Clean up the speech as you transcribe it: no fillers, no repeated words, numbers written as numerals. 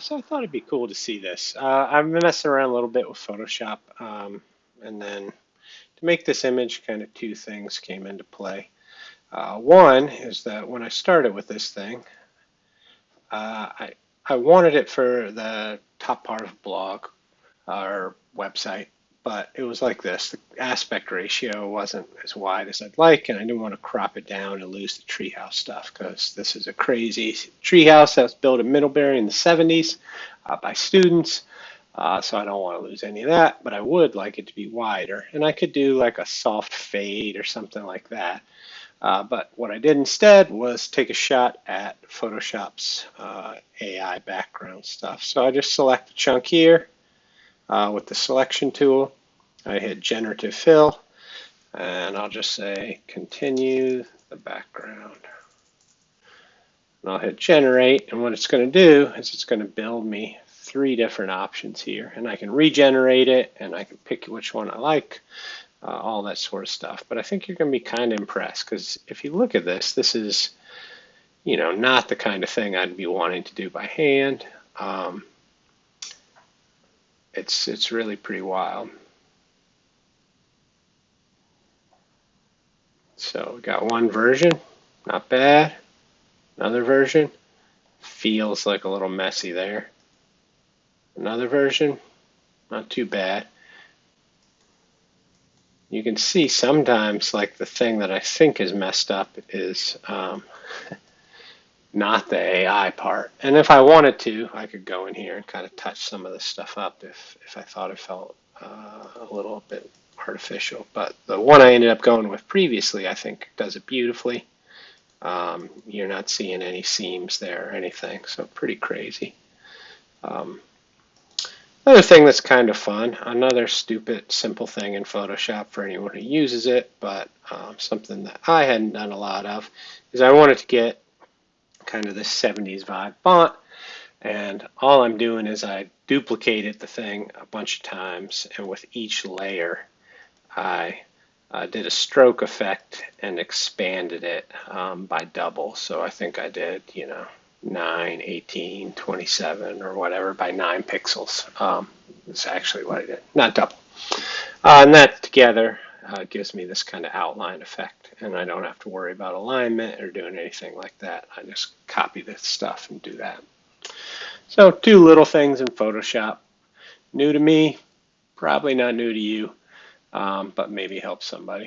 So I thought it'd be cool to see this. I've been messing around a little bit with Photoshop, and then to make this image, kind of two things came into play. One is that when I started with this thing, uh, I I wanted it for the top part of a blog or website, but it was like this. The aspect ratio wasn't as wide as I'd like, and I didn't want to crop it down and lose the treehouse stuff because this is a crazy treehouse that was built in Middlebury in the 70s by students. So I don't want to lose any of that, but I would like it to be wider. And I could do like a soft fade or something like that. But what I did instead was take a shot at Photoshop's AI background stuff. So I just select a chunk here with the selection tool. I hit generative fill, and I'll just say continue the background. And I'll hit generate, and what it's going to do is it's going to build me three different options here, and I can regenerate it, and I can pick which one I like, all that sort of stuff. But I think you're going to be kind of impressed, because if you look at this, this is, not the kind of thing I'd be wanting to do by hand. It's really pretty wild. So we got one version, not bad. Another version, feels like a little messy there. Another version, not too bad. You can see sometimes like the thing that I think is messed up is not the AI part. And if I wanted to, I could go in here and kind of touch some of this stuff up if I thought it felt a little bit artificial. But the one I ended up going with previously, I think, does it beautifully. You're not seeing any seams there or anything, so pretty crazy. Another thing that's kind of fun, another stupid, simple thing in Photoshop for anyone who uses it, but something that I hadn't done a lot of, is I wanted to get kind of this 70s vibe font, and all I'm doing is I duplicated the thing a bunch of times, and with each layer I did a stroke effect and expanded it by double. So I think I did, 9, 18, 27, or whatever by 9 pixels. That's actually what I did, not double. And that together gives me this kind of outline effect, and I don't have to worry about alignment or doing anything like that. I just copy this stuff and do that. So two little things in Photoshop. New to me, probably not new to you, but maybe help somebody.